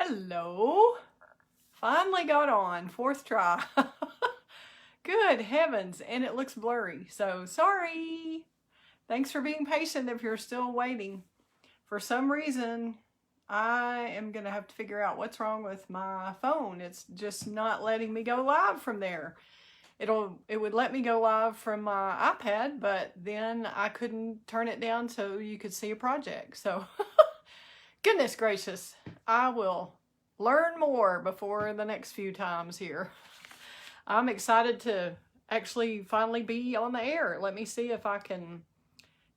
Hello. Finally got on. 4th try. Good heavens. And it looks blurry. So sorry. Thanks for being patient if you're still waiting. For some reason, I am going to have to figure out what's wrong with my phone. It's just not letting me go live from there. It would let me go live from my iPad, but then I couldn't turn it down so you could see a project. So goodness gracious, I will learn more before the next few times here. I'm excited to actually finally be on the air. Let me see if I can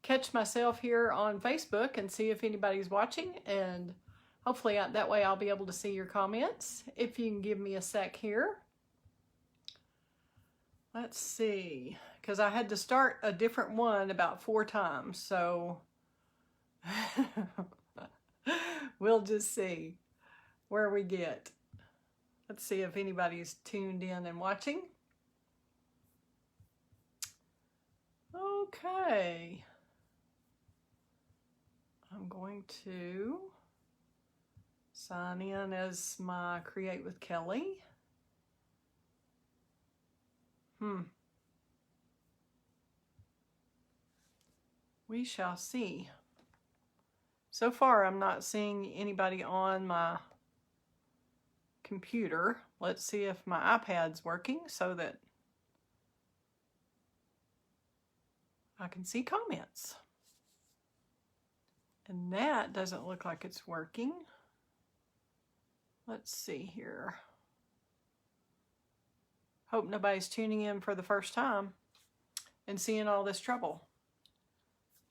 catch myself here on Facebook and see if anybody's watching, and hopefully that way I'll be able to see your comments. If you can give me a sec here. Let's see, because I had to start a different one about 4 times, so we'll just see where we get. Let's see if anybody's tuned in and watching. Okay. I'm going to sign in as my Create with Kelley. We shall see. So far, I'm not seeing anybody on my computer. Let's see if my iPad's working so that I can see comments. And that doesn't look like it's working. Let's see here. Hope nobody's tuning in for the first time and seeing all this trouble.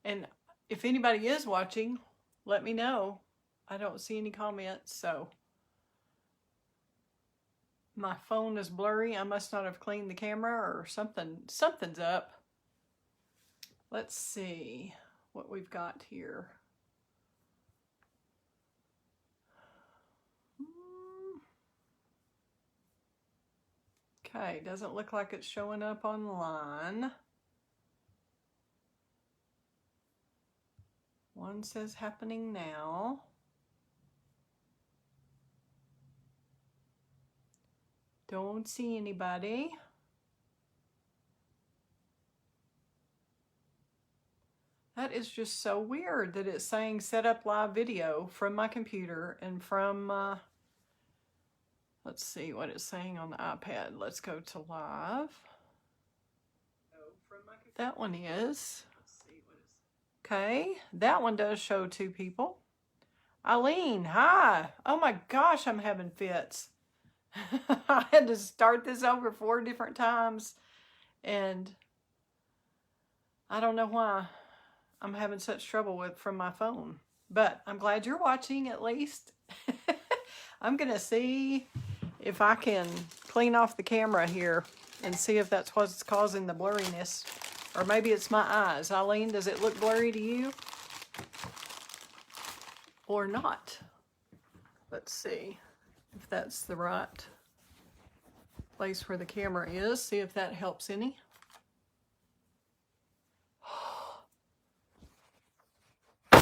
And if anybody is watching, let me know. I don't see any comments, so my phone is blurry. I must not have cleaned the camera or something. Something's up. Let's see what we've got here. Okay, doesn't look like it's showing up online. One says happening now. Don't see anybody. That is just so weird that it's saying set up live video from my computer and from let's see what it's saying on the iPad. Let's go to live. That one is. Okay, that one does show 2 people. Eileen, hi. Oh my gosh, I'm having fits. I had to start this over 4 different times, and I don't know why I'm having such trouble from my phone. But I'm glad you're watching at least. I'm going to see if I can clean off the camera here and see if that's what's causing the blurriness. Or maybe it's my eyes. Eileen, does it look blurry to you? Or not? Let's see if that's the right place where the camera is. See if that helps any. No,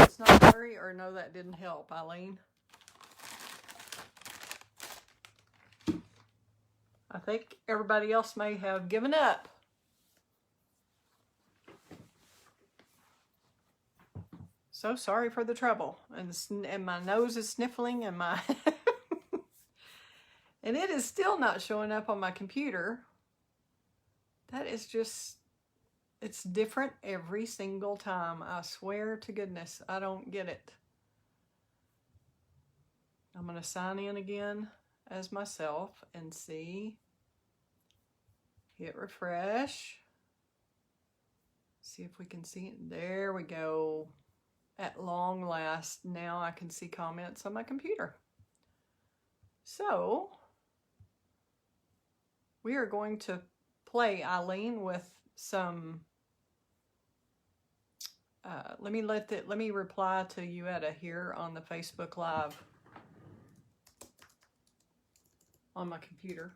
it's not blurry, or no, that didn't help, Eileen. I think everybody else may have given up. So sorry for the trouble. And my nose is sniffling and my... and it is still not showing up on my computer. That is just... It's different every single time. I swear to goodness, I don't get it. I'm going to sign in again as myself and see. Hit refresh. See if we can see it. There we go. At long last, now I can see comments on my computer. So we are going to play, Eileen, with some let me reply to Uetta here on the Facebook Live on my computer.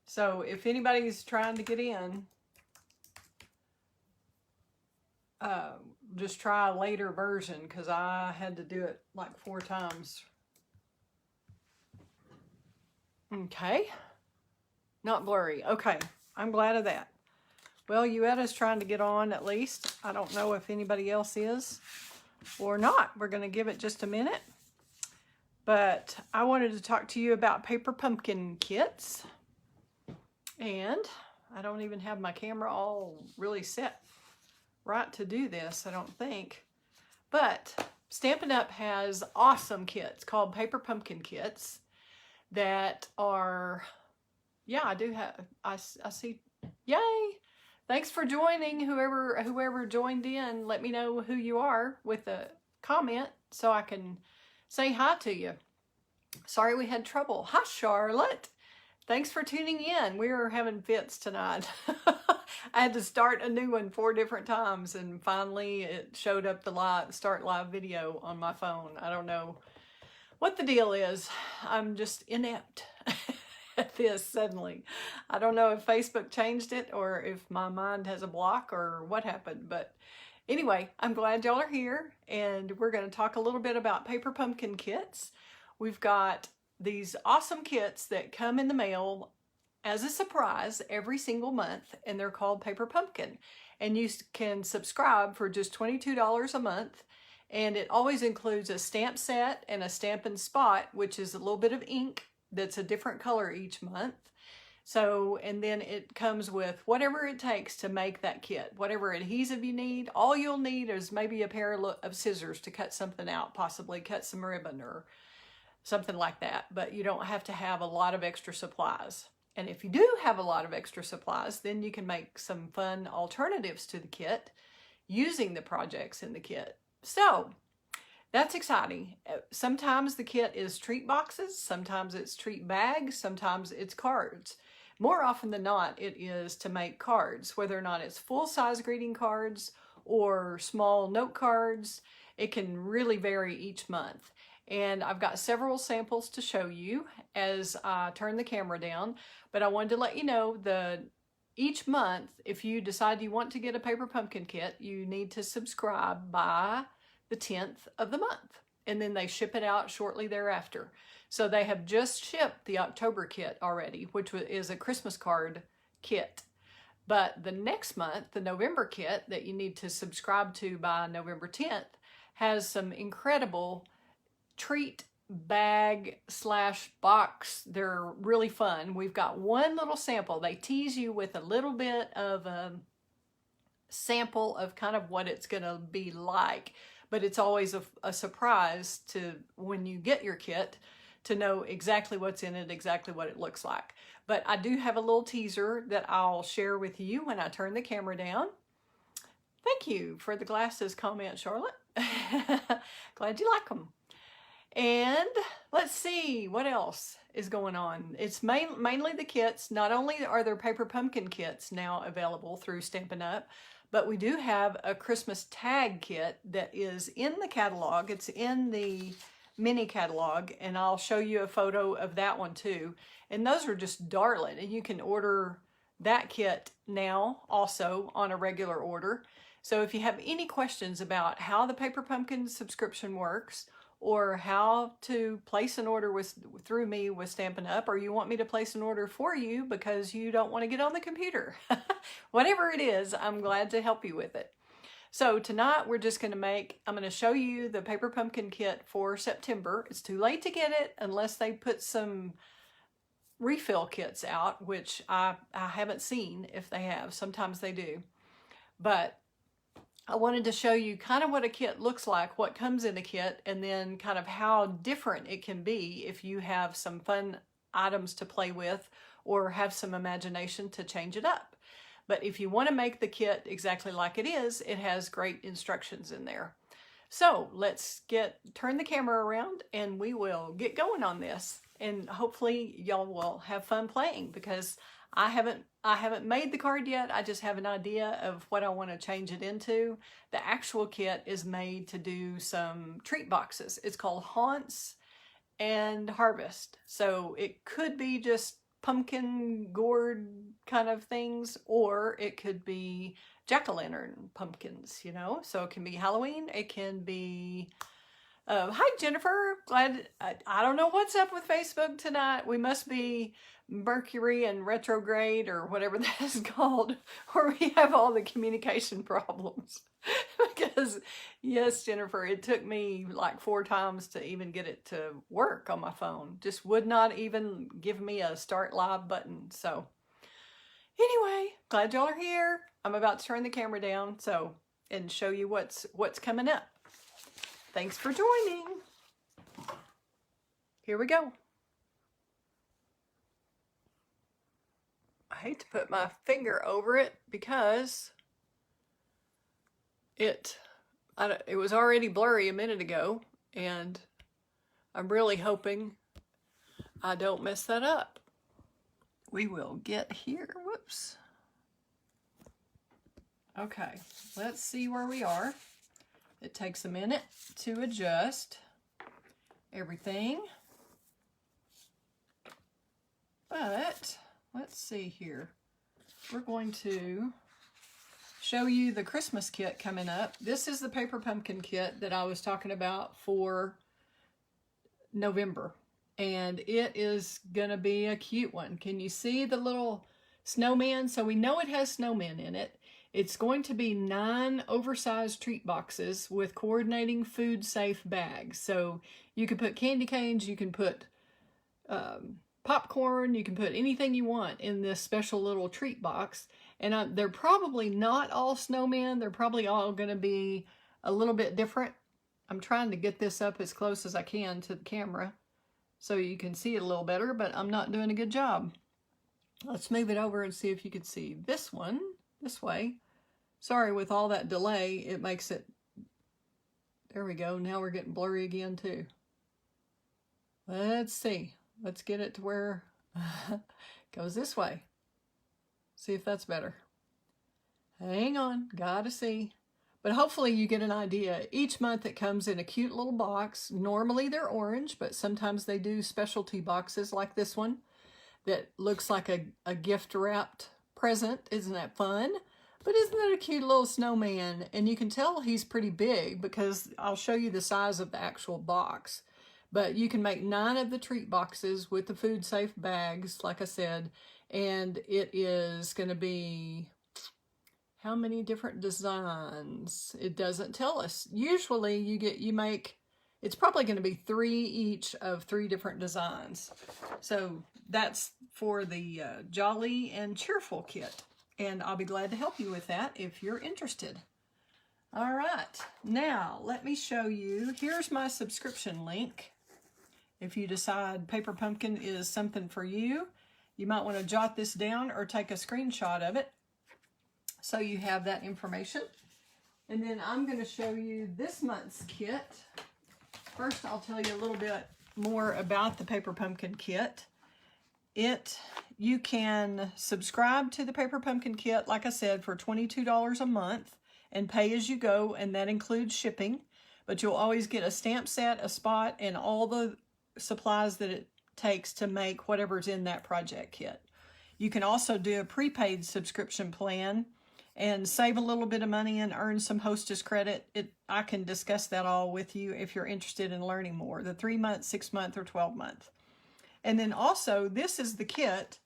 So if anybody's trying to get in, just try a later version because I had to do it like 4 times. Okay. Not blurry. Okay. I'm glad of that. Well, Uetta's trying to get on at least. I don't know if anybody else is or not. We're going to give it just a minute. But I wanted to talk to you about paper pumpkin kits. And I don't even have my camera all really set right to do this, I don't think. But Stampin' Up! Has awesome kits called paper pumpkin kits that are, yeah, I do have, I see, yay! Thanks for joining, whoever joined in. Let me know who you are with a comment so I can say hi to you. Sorry we had trouble. Hi, Charlotte. Thanks for tuning in. We are having fits tonight. I had to start a new one 4 different times, and finally it showed up the start live video on my phone. I don't know what the deal is. I'm just inept at this suddenly. I don't know if Facebook changed it or if my mind has a block or what happened, but anyway, I'm glad y'all are here, and we're going to talk a little bit about paper pumpkin kits. We've got these awesome kits that come in the mail as a surprise every single month, and they're called Paper Pumpkin. And you can subscribe for just $22 a month, and it always includes a stamp set and a Stampin' Spot, which is a little bit of ink that's a different color each month. So, and then it comes with whatever it takes to make that kit. Whatever adhesive you need, all you'll need is maybe a pair of scissors to cut something out, possibly cut some ribbon or something like that. But you don't have to have a lot of extra supplies. And if you do have a lot of extra supplies, then you can make some fun alternatives to the kit using the projects in the kit. So that's exciting. Sometimes the kit is treat boxes, sometimes it's treat bags, sometimes it's cards. More often than not, it is to make cards, whether or not it's full-size greeting cards or small note cards. It can really vary each month. And I've got several samples to show you as I turn the camera down, but I wanted to let you know that each month, if you decide you want to get a paper pumpkin kit, you need to subscribe by the 10th of the month, and then they ship it out shortly thereafter. So they have just shipped the October kit already, which is a Christmas card kit. But the next month, the November kit that you need to subscribe to by November 10th has some incredible treat bag / box. They're really fun. We've got one little sample. They tease you with a little bit of a sample of kind of what it's going to be like, but it's always a surprise to when you get your kit to know exactly what's in it, exactly what it looks like. But I do have a little teaser that I'll share with you when I turn the camera down. Thank you for the glasses comment, Charlotte. Glad you like them. And let's see what else is going on. It's mainly the kits. Not only are there paper pumpkin kits now available through Stampin' Up, but we do have a Christmas tag kit that is in the catalog. It's in the mini catalog, and I'll show you a photo of that one too. And those are just darling, and you can order that kit now also on a regular order. So if you have any questions about how the Paper Pumpkin subscription works, or how to place an order through me with Stampin' Up, or you want me to place an order for you because you don't want to get on the computer. Whatever it is, I'm glad to help you with it. So tonight we're just going to I'm going to show you the Paper Pumpkin kit for September. It's too late to get it unless they put some refill kits out, which I haven't seen if they have. Sometimes they do. But I wanted to show you kind of what a kit looks like, what comes in a kit, and then kind of how different it can be if you have some fun items to play with or have some imagination to change it up. But if you want to make the kit exactly like it is, it has great instructions in there. So let's turn the camera around and we will get going on this. And hopefully y'all will have fun playing, because I haven't made the card yet. I just have an idea of what I want to change it into. The actual kit is made to do some treat boxes. It's called Haunts and Harvest. So it could be just pumpkin gourd kind of things, or it could be jack-o'-lantern pumpkins, you know? So it can be Halloween, it can be... hi, Jennifer. Glad... I don't know what's up with Facebook tonight. We must be Mercury and retrograde or whatever that is called, where we have all the communication problems. Because, yes, Jennifer, it took me like 4 times to even get it to work on my phone. Just would not even give me a start live button. So, anyway, glad y'all are here. I'm about to turn the camera down and show you what's coming up. Thanks for joining. Here we go. I hate to put my finger over it because it was already blurry a minute ago, and I'm really hoping I don't mess that up. We will get here. Whoops. Okay, let's see where we are. It takes a minute to adjust everything. But let's see here. We're going to show you the Christmas kit coming up. This is the paper pumpkin kit that I was talking about for November. And it is gonna be a cute one. Can you see the little snowman? So we know it has snowmen in it. It's going to be 9 oversized treat boxes with coordinating food safe bags. So you can put candy canes, you can put popcorn, you can put anything you want in this special little treat box. And they're probably not all snowmen. They're probably all going to be a little bit different. I'm trying to get this up as close as I can to the camera so you can see it a little better, but I'm not doing a good job. Let's move it over and see if you can see this one this way. Sorry, with all that delay, it makes it... There we go. Now we're getting blurry again too. Let's see. Let's get it to where it goes this way. See if that's better. Hang on, gotta see. But hopefully you get an idea. Each month it comes in a cute little box. Normally they're orange, but sometimes they do specialty boxes like this one that looks like a gift wrapped present. Isn't that fun? But isn't that a cute little snowman? And you can tell he's pretty big because I'll show you the size of the actual box. But you can make 9 of the treat boxes with the food safe bags, like I said. And it is going to be, how many different designs? It doesn't tell us. Usually you make, it's probably going to be 3 each of 3 different designs. So that's for the Jolly and Cheerful kit. And I'll be glad to help you with that if you're interested. All right, now let me show you. Here's my subscription link. If you decide Paper Pumpkin is something for you, you might want to jot this down or take a screenshot of it so you have that information. And then I'm going to show you this month's kit. First, I'll tell you a little bit more about the Paper Pumpkin kit. You can subscribe to the Paper Pumpkin kit, like I said, for $22 a month and pay as you go, and that includes shipping. But you'll always get a stamp set, a spot, and all the supplies that it takes to make whatever's in that project kit. You can also do a prepaid subscription plan and save a little bit of money and earn some hostess credit. I can discuss that all with you if you're interested in learning more, the 3-month, 6-month, or 12-month. And then also, this is the kit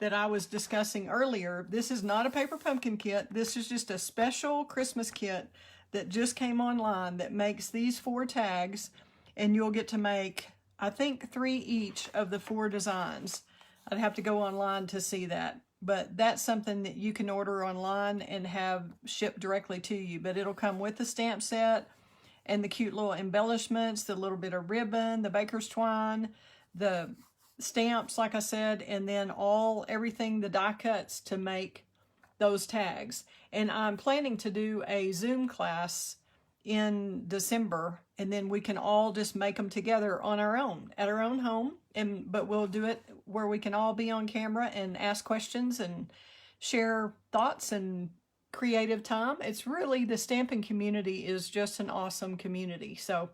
that I was discussing earlier. This is not a Paper Pumpkin kit. This is just a special Christmas kit that just came online that makes these 4 tags, and you'll get to make, I think, 3 each of the 4 designs. I'd have to go online to see that, but that's something that you can order online and have shipped directly to you. But it'll come with the stamp set and the cute little embellishments, the little bit of ribbon, the baker's twine, the stamps, like I said, and then everything, the die cuts to make those tags. And I'm planning to do a Zoom class in December, and then we can all just make them together on our own, at our own home. But we'll do it where we can all be on camera and ask questions and share thoughts and creative time. It's really, the stamping community is just an awesome community. So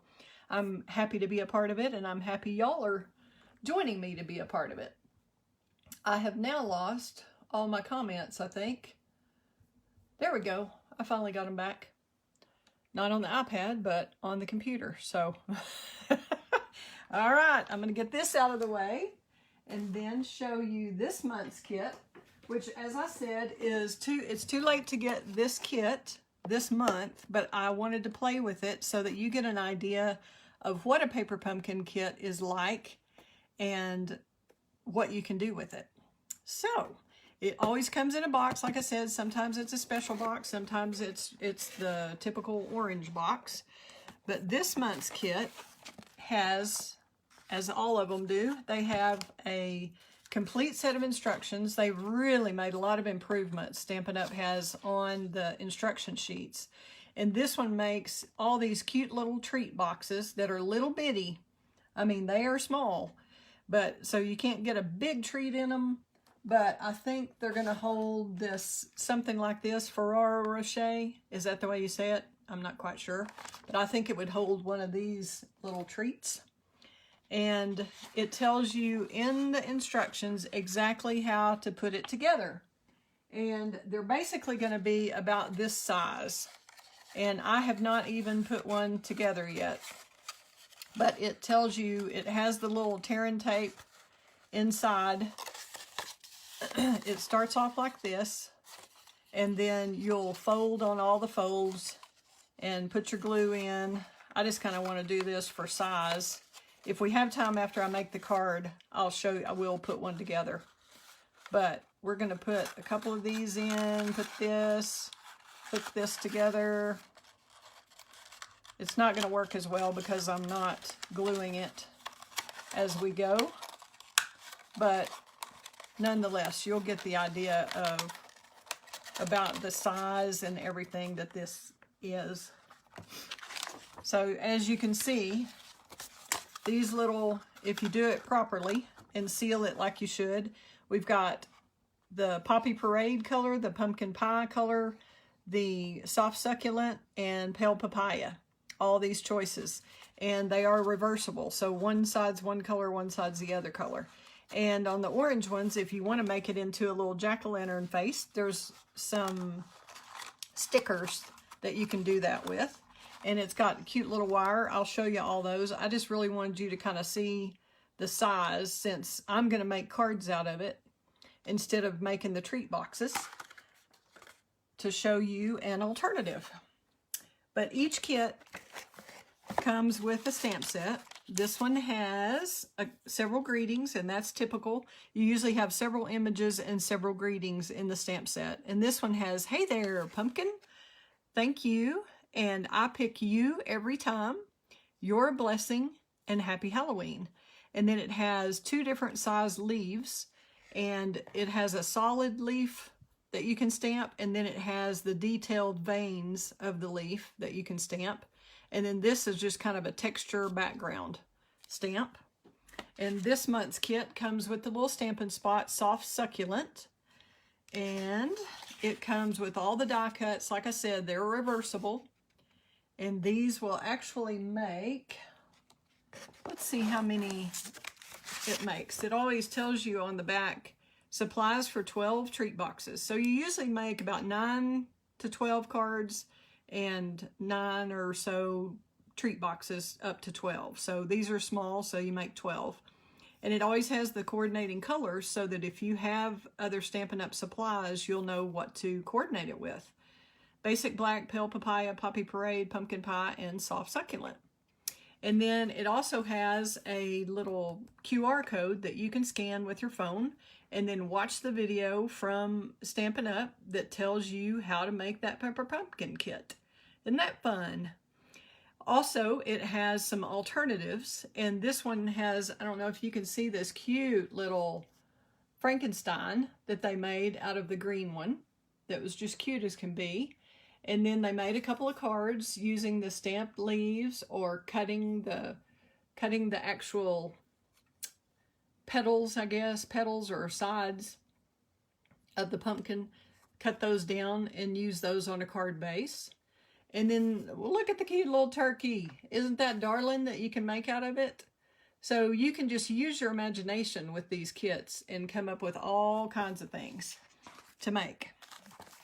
I'm happy to be a part of it, and I'm happy y'all are joining me to be a part of it. I have now lost all my comments, I think. There we go. I finally got them back. Not on the iPad, but on the computer. So, all right, I'm going to get this out of the way and then show you this month's kit, which, as I said, it's too late to get this kit this month, but I wanted to play with it so that you get an idea of what a paper pumpkin kit is like and what you can do with it. So, it always comes in a box, like I said. Sometimes it's a special box, sometimes it's the typical orange box. But this month's kit has, as all of them do, they have a complete set of instructions. They've really made a lot of improvements, Stampin' Up! Has, on the instruction sheets. And this one makes all these cute little treat boxes that are little bitty. I mean, they are small, but so you can't get a big treat in them. But I think they're going to hold this, something like this, Ferrero Rocher. Is that the way you say it? I'm not quite sure. But I think it would hold one of these little treats. And it tells you in the instructions exactly how to put it together. And they're basically going to be about this size. And I have not even put one together yet. But it tells you, it has the little tearing tape inside. It starts off like this, and then you'll fold on all the folds and put your glue in. I just kind of want to do this for size. If we have time after I make the card, I'll show you, I will put one together. But we're going to put a couple of these in, put this together. It's not going to work as well because I'm not gluing it as we go, but nonetheless, you'll get the idea of about the size and everything that this is. So as you can see, these little, if you do it properly and seal it like you should, we've got the Poppy Parade color, the Pumpkin Pie color, the Soft Succulent, and Pale Papaya. All these choices. And they are reversible. So one side's one color, one side's the other color. And on the orange ones, if you want to make it into a little jack-o'-lantern face, there's some stickers that you can do that with. And it's got cute little wire. I'll show you all those. I just really wanted you to kind of see the size, since I'm going to make cards out of it instead of making the treat boxes, to show you an alternative. But each kit comes with a stamp set. This one has several greetings, and that's typical. You usually have several images and several greetings in the stamp set. And this one has, "Hey there, pumpkin. Thank you. And I pick you every time. You're a blessing, and happy Halloween." And then it has 2 different size leaves, and it has a solid leaf that you can stamp, and then it has the detailed veins of the leaf that you can stamp. And then this is just kind of a texture background stamp. And this month's kit comes with the little Stampin' Spot Soft Succulent. And it comes with all the die cuts. Like I said, they're reversible. And these will actually make, let's see how many it makes. It always tells you on the back, supplies for 12 treat boxes. So you usually make about 9 to 12 cards and 9 or so treat boxes up to 12. So these are small, so you make 12. And it always has the coordinating colors so that if you have other Stampin' Up! Supplies, you'll know what to coordinate it with. Basic Black, Pale Papaya, Poppy Parade, Pumpkin Pie, and Soft Succulent. And then it also has a little QR code that you can scan with your phone and then watch the video from Stampin' Up! That tells you how to make that pepper pumpkin kit. Isn't that fun? Also, it has some alternatives, and this one has, I don't know if you can see this cute little Frankenstein that they made out of the green one that was just cute as can be. And then they made a couple of cards using the stamped leaves or cutting the actual petals, I guess, petals or sides of the pumpkin. Cut those down and use those on a card base. And then look at the cute little turkey. Isn't that darling that you can make out of it? So you can just use your imagination with these kits and come up with all kinds of things to make.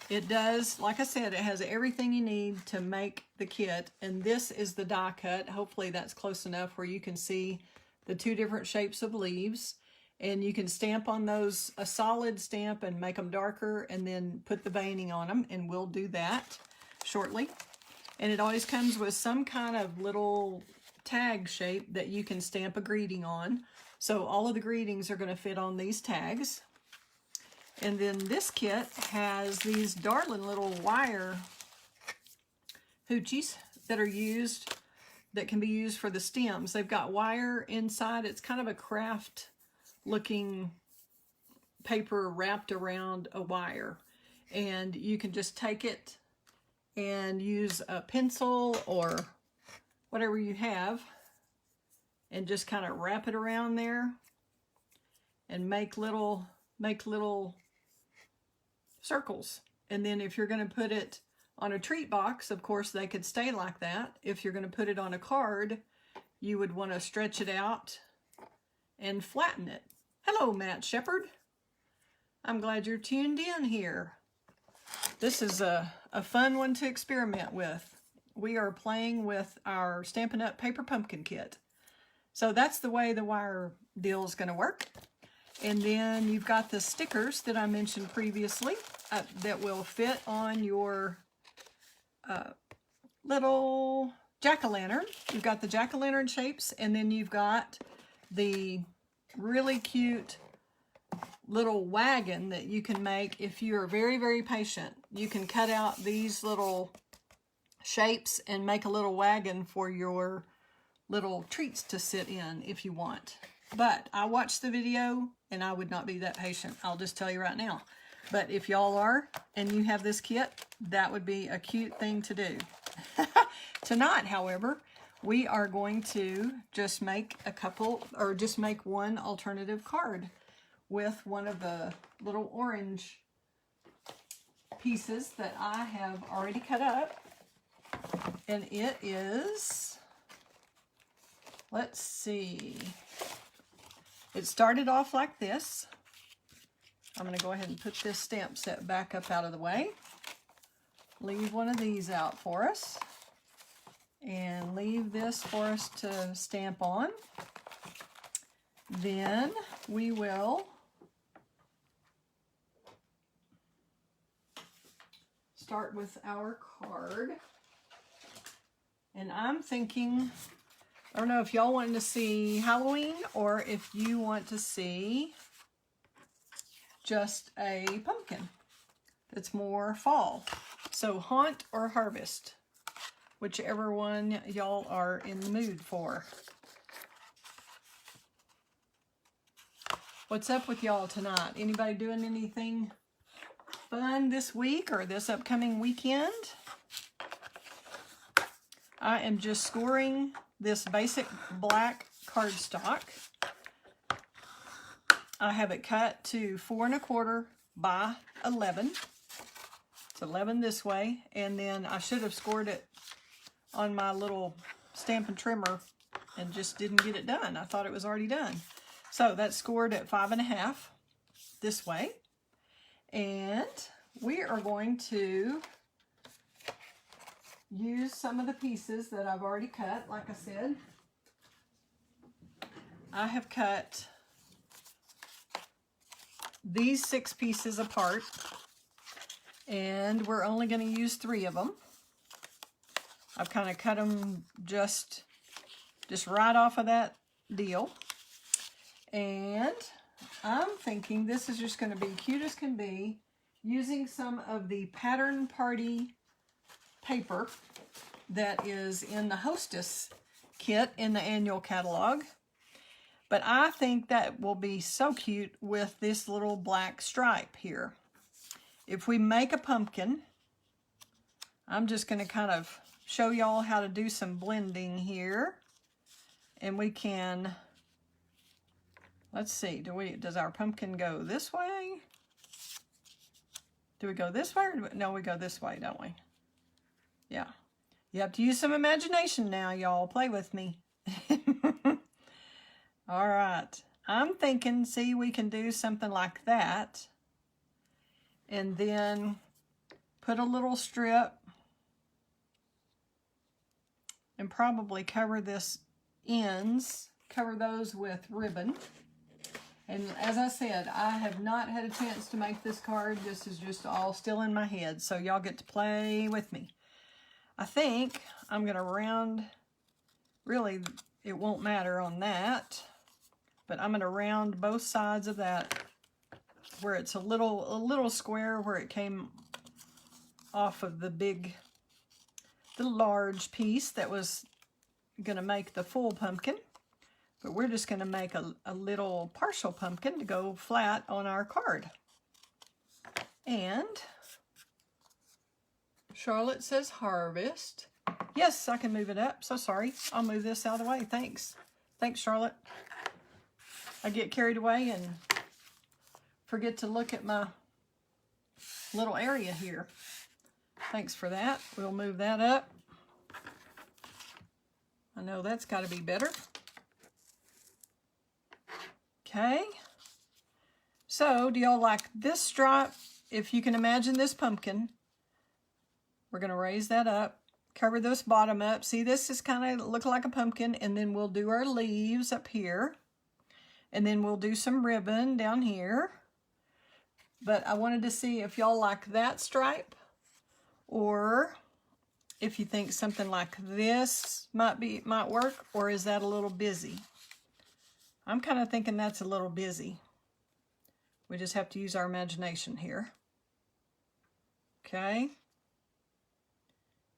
It does, like I said, it has everything you need to make the kit, and this is the die cut. Hopefully that's close enough where you can see the two different shapes of leaves, and you can stamp on those a solid stamp and make them darker and then put the veining on them, and we'll do that shortly. And it always comes with some kind of little tag shape that you can stamp a greeting on. So all of the greetings are going to fit on these tags. And then this kit has these darling little wire hoochies that are used, that can be used for the stems. They've got wire inside. It's kind of a craft looking paper wrapped around a wire. And you can just take it and use a pencil or whatever you have and just kind of wrap it around there and make little circles. And then if you're going to put it on a treat box, of course they could stay like that. If you're going to put it on a card, you would want to stretch it out and flatten it. Hello, Matt Shepherd. I'm glad you're tuned in here. This is a fun one to experiment with. We are playing with our Stampin' Up! Paper Pumpkin kit. So that's the way the wire deal is going to work. And then you've got the stickers that I mentioned previously that will fit on your little jack-o'-lantern. You've got the jack-o'-lantern shapes, and then you've got the really cute little wagon that you can make if you're very, very patient. You can cut out these little shapes and make a little wagon for your little treats to sit in if you want. But I watched the video and I would not be that patient. I'll just tell you right now. But if y'all are and you have this kit, that would be a cute thing to do. Tonight, however, we are going to just make a couple, or just make one alternative card with one of the little orange pieces that I have already cut up. And it is, let's see, it started off like this. I'm going to go ahead and put this stamp set back up out of the way. Leave one of these out for us. And leave this for us to stamp on. Then we will start with our card. And I'm thinking, I don't know if y'all want to see Halloween or if you want to see just a pumpkin that's more fall. So haunt or harvest, whichever one y'all are in the mood for. What's up with y'all tonight? Anybody doing anything fun this week or this upcoming weekend? I am just scoring this basic black cardstock. I have it cut to 4 1/4 by 11. It's 11 this way, and then I should have scored it on my little Stampin' Trimmer and just didn't get it done. I thought it was already done. So that's scored at 5 1/2 this way. And we are going to use some of the pieces that I've already cut. Like I said, I have cut these 6 pieces apart, and we're only going to use 3 of them. I've kind of cut them just right off of that deal. And I'm thinking this is just going to be cute as can be, using some of the Pattern Party paper that is in the Hostess kit in the annual catalog. But I think that will be so cute with this little black stripe here. If we make a pumpkin, I'm just going to kind of show y'all how to do some blending here. And we can, let's see, does our pumpkin go this way? Do we go this way? Or no, we go this way, don't we? Yeah. You have to use some imagination now, y'all. Play with me. All right, I'm thinking, see, we can do something like that. And then put a little strip and probably cover this ends, cover those with ribbon. And as I said, I have not had a chance to make this card. This is just all still in my head, so y'all get to play with me. I think I'm going to round, really, it won't matter on that, but I'm going to round both sides of that where it's a little square where it came off of the large piece that was going to make the full pumpkin. But we're just going to make a little partial pumpkin to go flat on our card. And Charlotte says harvest. Yes, I can move it up. So sorry. I'll move this out of the way. Thanks. Thanks, Charlotte. I get carried away and forget to look at my little area here. Thanks for that. We'll move that up. I know that's got to be better. Okay. So, do y'all like this stripe? If you can imagine this pumpkin, we're going to raise that up, cover this bottom up. See, this is kind of look like a pumpkin, and then we'll do our leaves up here. And then we'll do some ribbon down here. But I wanted to see if y'all like that stripe, or if you think something like this might work, or is that a little busy? I'm kind of thinking that's a little busy. We just have to use our imagination here. Okay.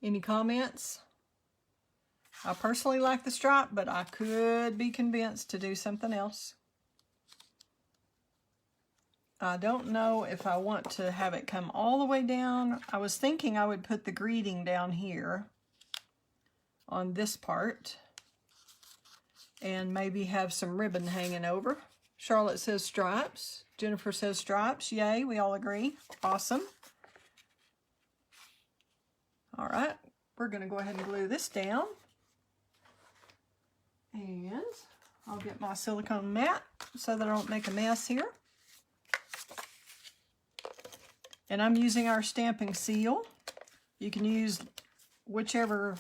Any comments? I personally like the stripe, but I could be convinced to do something else. I don't know if I want to have it come all the way down. I was thinking I would put the greeting down here on this part and maybe have some ribbon hanging over. Charlotte says stripes. Jennifer says stripes. Yay, we all agree. Awesome. All right, we're going to go ahead and glue this down. And I'll get my silicone mat so that I don't make a mess here. And I'm using our stamping seal. You can use whichever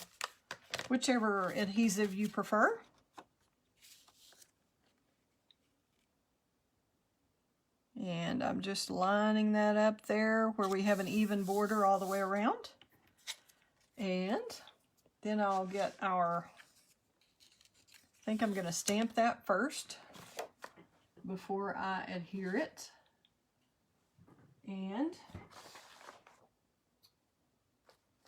adhesive you prefer. And I'm just lining that up there where we have an even border all the way around. And then I'll get our, I think I'm going to stamp that first before I adhere it. And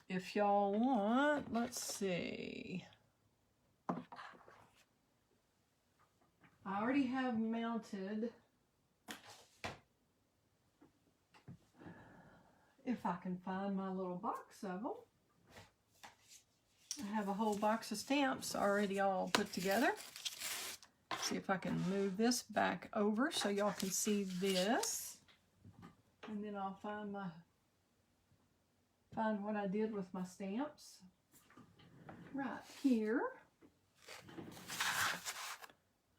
if y'all want, let's see. I already have mounted, if I can find my little box of them. I have a whole box of stamps already all put together. See if I can move this back over so y'all can see this. And then I'll find what I did with my stamps right here.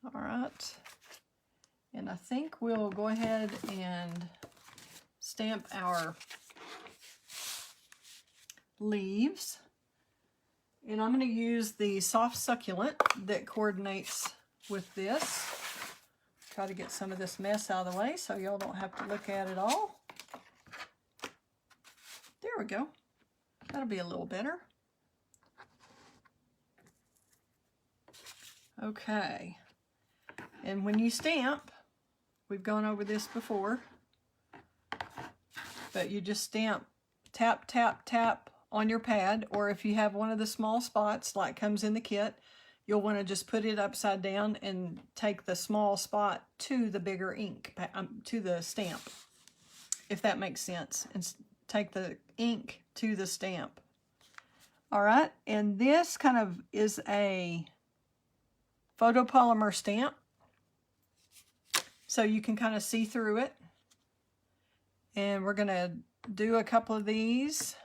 All right. And I think we'll go ahead and stamp our leaves. And I'm going to use the soft succulent that coordinates with this. Try to get some of this mess out of the way so y'all don't have to look at it all. There we go. That'll be a little better. Okay. And when you stamp, we've gone over this before, but you just stamp, tap, tap, tap on your pad, or if you have one of the small spots like comes in the kit, you'll want to just put it upside down and take the small spot to the bigger ink, to the stamp, if that makes sense, and take the ink to the stamp. All right, and this kind of is a photopolymer stamp, so you can kind of see through it. And we're going to do a couple of these.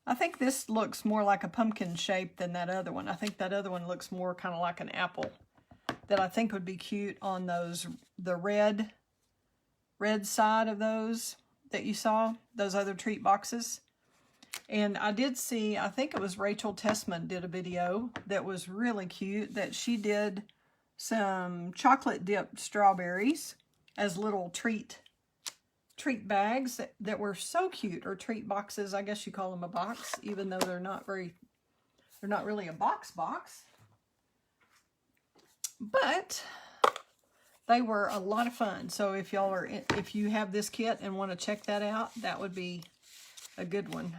I think this looks more like a pumpkin shape than that other one. I think that other one looks more kind of like an apple. that I think would be cute on the red side of those that you saw, those other treat boxes. And I did see, I think it was Rachel Tessman did a video that was really cute, that she did some chocolate dipped strawberries as little treat bags that were so cute, or treat boxes. I guess you call them a box, even though they're not really a box. But they were a lot of fun. So if you have this kit and want to check that out, that would be a good one.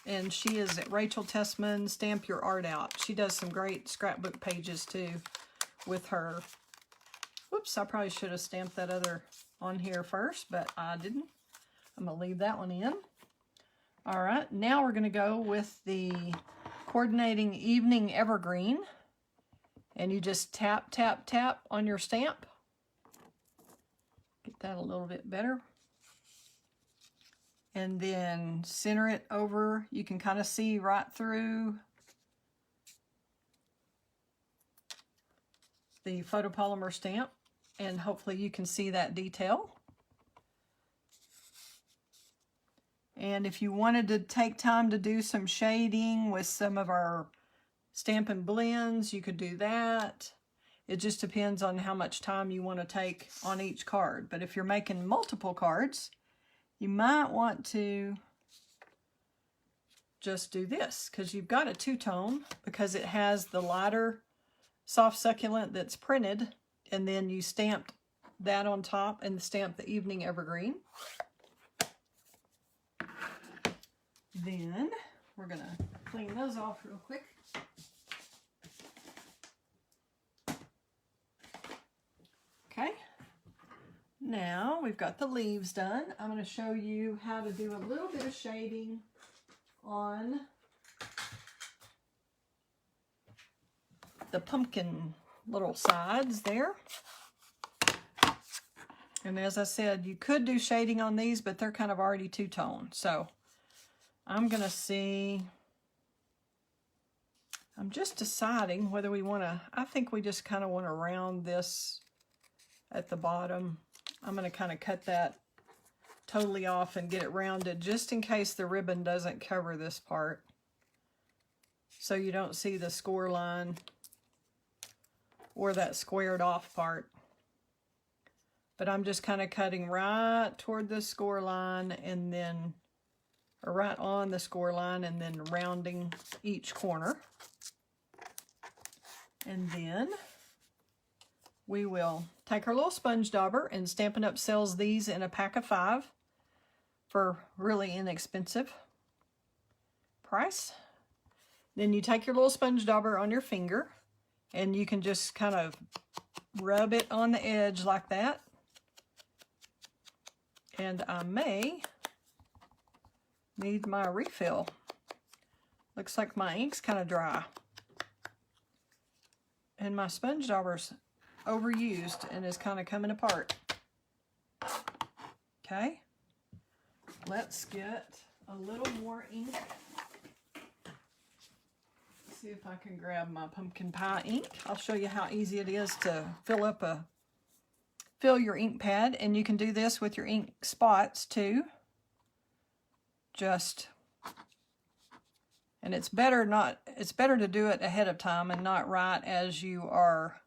And she is at Rachel Tessman, Stamp Your Art Out. She does some great scrapbook pages too with her. Whoops, I probably should have stamped that other on here first, but I didn't. I'm going to leave that one in. All right, now we're going to go with the Coordinating Evening Evergreen. And you just tap, tap, tap on your stamp. Get that a little bit better. And then center it over. You can kind of see right through the photopolymer stamp. And hopefully you can see that detail. And if you wanted to take time to do some shading with some of our Stampin' Blends, you could do that. It just depends on how much time you want to take on each card. But if you're making multiple cards, you might want to just do this, because you've got a two-tone, because it has the lighter soft succulent that's printed, and then you stamped that on top and stamped the Evening Evergreen. Then we're going to clean those off real quick. Okay, now we've got the leaves done. I'm going to show you how to do a little bit of shading on the pumpkin little sides there. And as I said, you could do shading on these, but they're kind of already two-tone. So I'm going to see, I'm just deciding whether we want to, I think we just kind of want to round this at the bottom. I'm going to kind of cut that totally off and get it rounded, just in case the ribbon doesn't cover this part, so you don't see the score line or that squared off part. But I'm just kind of cutting right toward the score line, and then, or right on the score line, and then rounding each corner. And then we will take our little sponge dauber, and Stampin' Up! Sells these in a pack of 5 for really inexpensive price. Then you take your little sponge dauber on your finger, and you can just kind of rub it on the edge like that. And I may need my refill. Looks like my ink's kind of dry. And my sponge dauber's overused and is kind of coming apart. Okay, let's get a little more ink. Let's see if I can grab my pumpkin pie ink. I'll show you how easy it is to fill your ink pad, and you can do this with your ink spots too. And it's better to do it ahead of time and not right as you are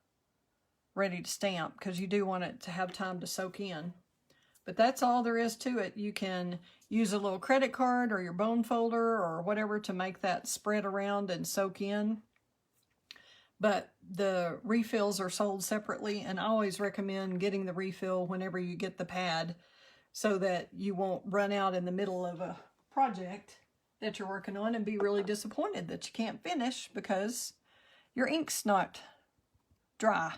ready to stamp, because you do want it to have time to soak in. But that's all there is to it. You can use a little credit card or your bone folder or whatever to make that spread around and soak in. But the refills are sold separately, and I always recommend getting the refill whenever you get the pad, so that you won't run out in the middle of a project that you're working on and be really disappointed that you can't finish because your ink's not dry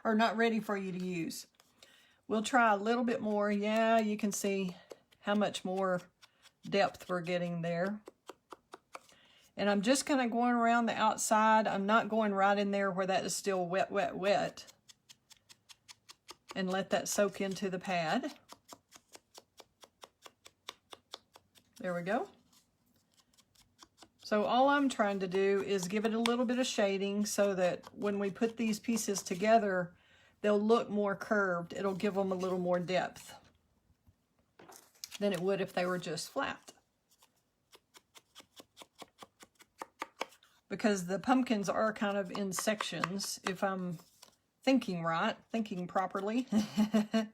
or not ready for you to use. We'll try a little bit more. Yeah, you can see how much more depth we're getting there. And I'm just kind of going around the outside. I'm not going right in there where that is still wet, wet, wet. And let that soak into the pad. There we go. So all I'm trying to do is give it a little bit of shading so that when we put these pieces together, they'll look more curved. It'll give them a little more depth than it would if they were just flat. Because the pumpkins are kind of in sections, if I'm thinking right, thinking properly. That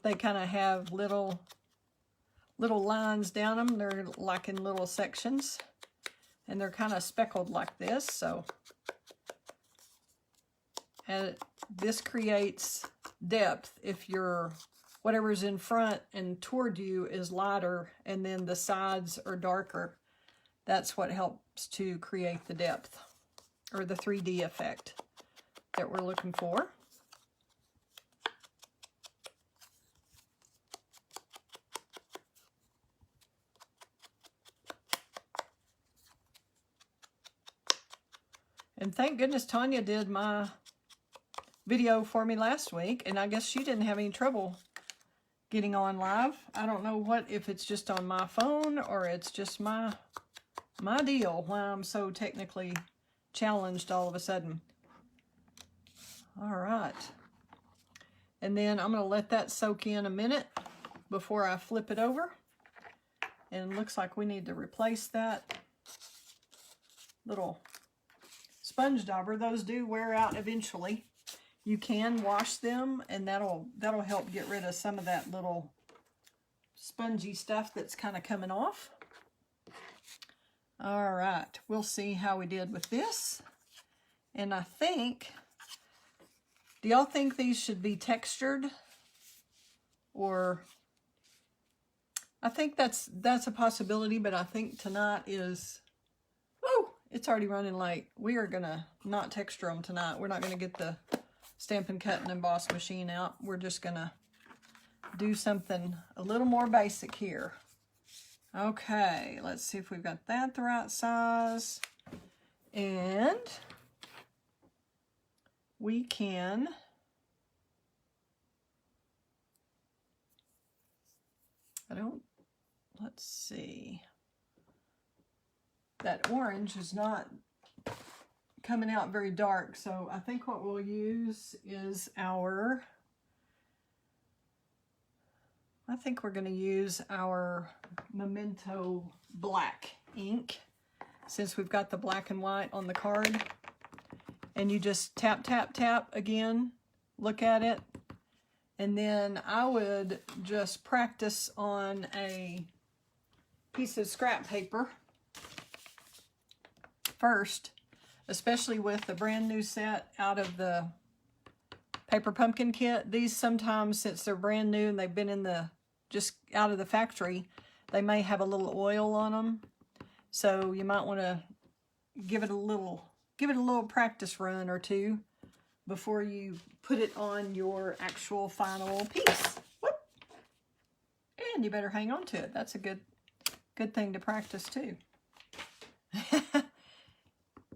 they kind of have little lines down them. They're like in little sections. And they're kind of speckled like this, so and this creates depth if your whatever's in front and toward you is lighter and then the sides are darker. That's what helps to create the depth or the 3D effect that we're looking for. And thank goodness Tanya did my video for me last week, and I guess she didn't have any trouble getting on live. I don't know if it's just on my phone or it's just my deal why I'm so technically challenged all of a sudden. All right. And then I'm going to let that soak in a minute before I flip it over. And it looks like we need to replace that little sponge dauber. Those do wear out eventually. You can wash them, and that'll help get rid of some of that little spongy stuff that's kind of coming off. All right, we'll see how we did with this. And I think, do y'all think these should be textured? Or, I think that's a possibility, but I think tonight is, oh, it's already running late. We are gonna not texture them tonight. We're not gonna get the Stampin' Cut and Emboss machine out. We're just gonna do something a little more basic here. Okay, let's see if we've got that the right size. And we can let's see. That orange is not coming out very dark, so I think what we'll use is I think we're going to use our Memento black ink, since we've got the black and white on the card. And you just tap, tap, tap again, look at it, and then I would just practice on a piece of scrap paper first, especially with the brand new set out of the Paper Pumpkin kit. These sometimes, since they're brand new and they've been just out of the factory, they may have a little oil on them. So you might want to give it a little practice run or two before you put it on your actual final piece. Whoop. And you better hang on to it. That's a good thing to practice too.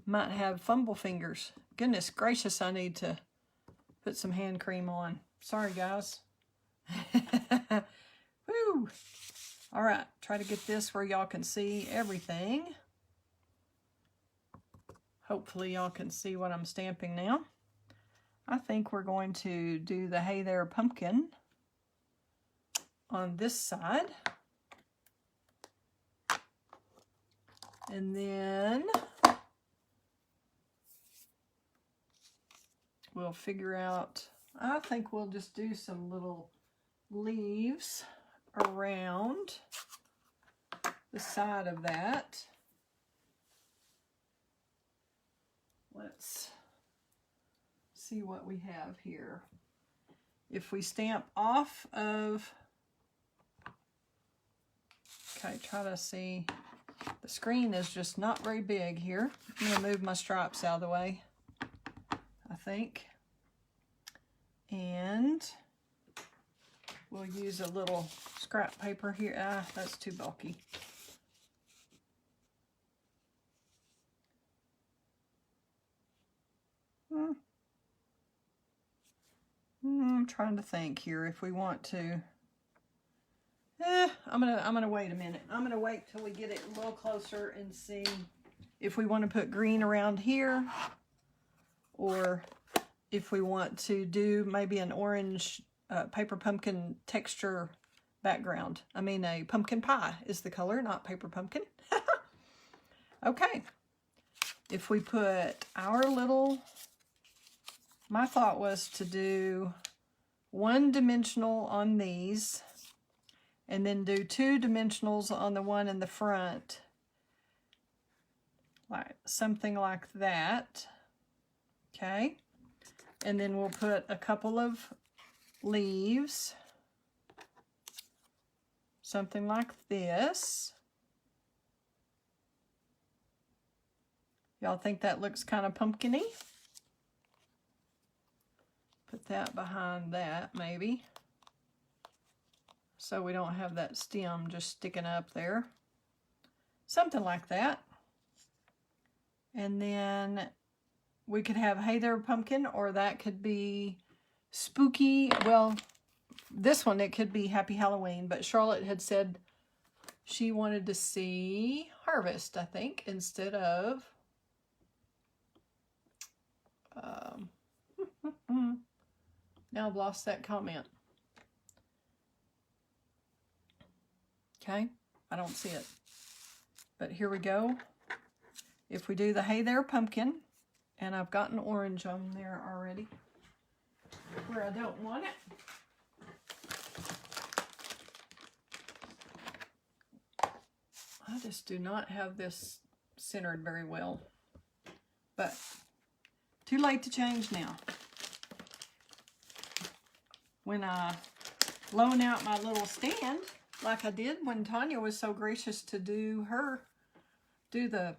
Might have fumble fingers. Goodness gracious, I need to put some hand cream on. Sorry, guys. Woo! All right, try to get this where y'all can see everything. Hopefully y'all can see what I'm stamping now. I think we're going to do the Hey There Pumpkin on this side. And then we'll figure out, I think we'll just do some little leaves around the side of that. Let's see what we have here. If we stamp off of, okay, try to see. The screen is just not very big here. I'm going to move my stripes out of the way, I think. And we'll use a little scrap paper here. Ah, that's too bulky. I'm trying to think here if we want to. I'm gonna wait a minute. I'm gonna wait till we get it a little closer and see if we want to put green around here, or if we want to do maybe an orange paper pumpkin texture background. I mean, a pumpkin pie is the color, not paper pumpkin. Okay. If we put our little, my thought was to do one dimensional on these, and then do 2 dimensionals on the one in the front, like something like that. Okay, and then we'll put a couple of leaves, something like this. Y'all think that looks kind of pumpkin-y? Put that behind that, maybe, so we don't have that stem just sticking up there. Something like that. And then we could have Hey There Pumpkin, or that could be spooky. Well, this one, it could be Happy Halloween, but Charlotte had said she wanted to see Harvest, I think, instead of now I've lost that comment. Okay, I don't see it. But here we go. If we do the Hey There Pumpkin, and I've got an orange on there already where I don't want it. I just do not have this centered very well. But too late to change now. When I loan out my little stand, like I did when Tanya was so gracious to do the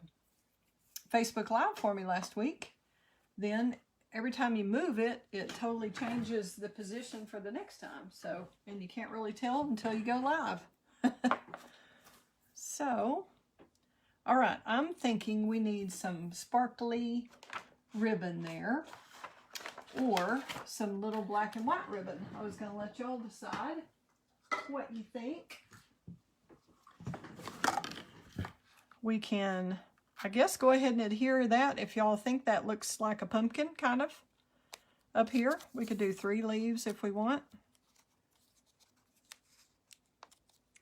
Facebook Live for me last week, then every time you move it, it totally changes the position for the next time. So, and you can't really tell until you go live. So, all right, I'm thinking we need some sparkly ribbon there, or some little black and white ribbon. I was going to let y'all decide what you think. We can, I guess, go ahead and adhere that if y'all think that looks like a pumpkin, kind of, up here. We could do 3 leaves if we want.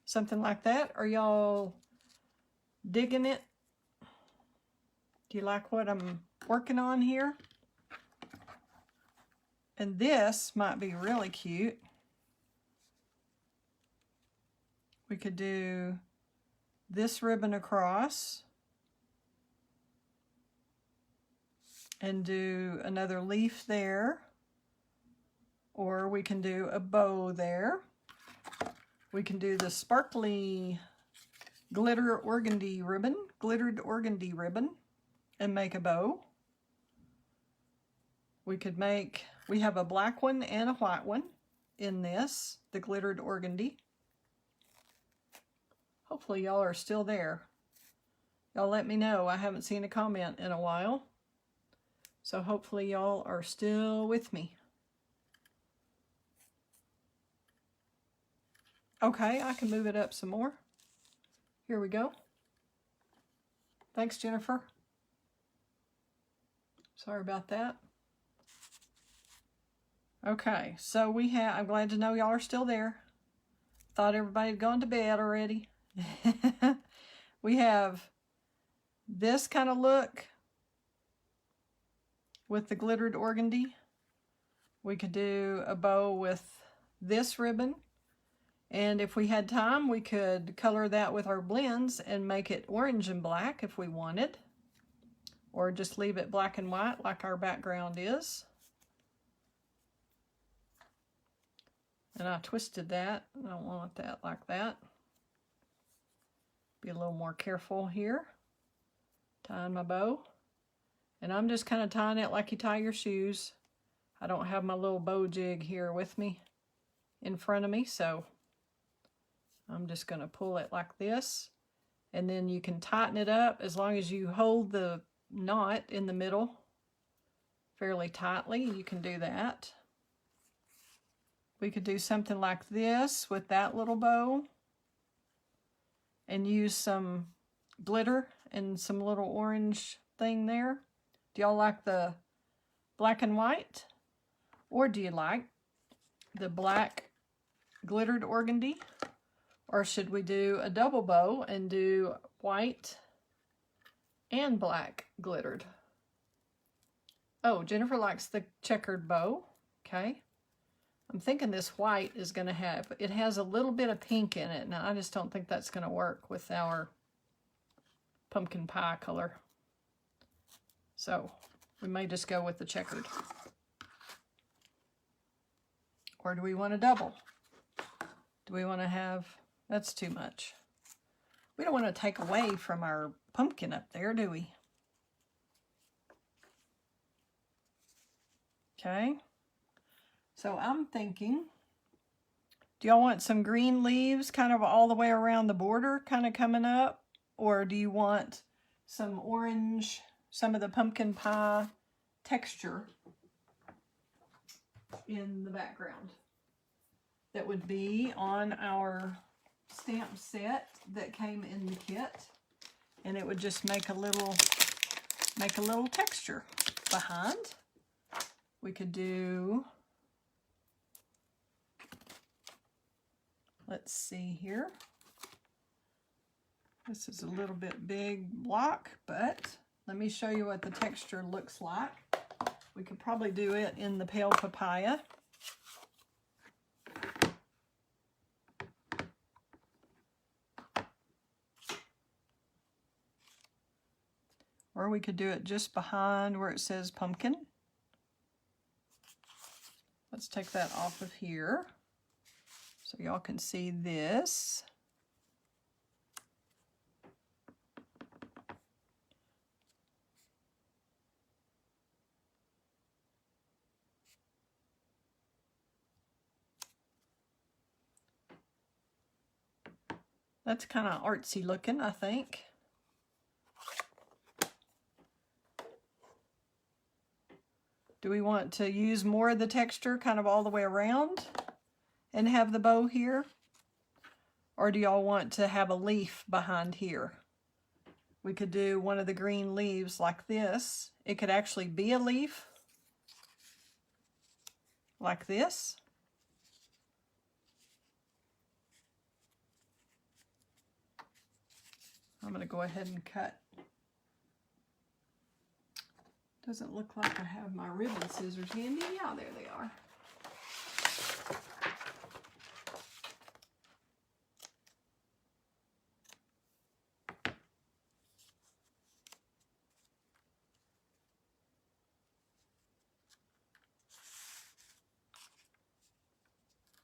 Something like that. Are y'all digging it? Do you like what I'm working on here? And this might be really cute. We could do this ribbon across and do another leaf there, or we can do a bow there. We can do the sparkly glittered organdy ribbon and make a bow. We could make, we have a black one and a white one in this, the glittered organdy. Hopefully y'all are still there. Y'all let me know. I haven't seen a comment in a while. So hopefully y'all are still with me. Okay, I can move it up some more. Here we go. Thanks, Jennifer. Sorry about that. Okay, so we have, I'm glad to know y'all are still there. Thought everybody had gone to bed already. We have this kind of look with the glittered organdy. We could do a bow with this ribbon. And if we had time, we could color that with our blends and make it orange and black if we wanted. Or just leave it black and white like our background is. And I twisted that. I don't want that like that. Be a little more careful here. Tying my bow. And I'm just kind of tying it like you tie your shoes. I don't have my little bow jig here with me in front of me, so I'm just going to pull it like this. And then you can tighten it up as long as you hold the knot in the middle fairly tightly. You can do that. We could do something like this with that little bow. and use some glitter and some little orange thing there. Do y'all like the black and white? Or do you like the black glittered organdy? Or should we do a double bow and do white and black glittered? Oh, Jennifer likes the checkered bow. Okay. I'm thinking this white is going to have, it has a little bit of pink in it. Now, I just don't think that's going to work with our pumpkin pie color. So, we may just go with the checkered. Or do we want a double? Do we want to have, that's too much. We don't want to take away from our pumpkin up there, do we? Okay. So I'm thinking, do y'all want some green leaves kind of all the way around the border kind of coming up? Or do you want some orange, some of the pumpkin pie texture in the background? That would be on our stamp set that came in the kit. And it would just make a little texture behind. We could do, let's see here. This is a little bit big block, but let me show you what the texture looks like. We could probably do it in the pale papaya. Or we could do it just behind where it says pumpkin. Let's take that off of here so y'all can see this. That's kind of artsy looking, I think. Do we want to use more of the texture kind of all the way around and have the bow here? Or do y'all want to have a leaf behind here? We could do one of the green leaves like this. It could actually be a leaf like this. I'm going to go ahead and cut. Doesn't look like I have my ribbon scissors handy. Yeah, there they are.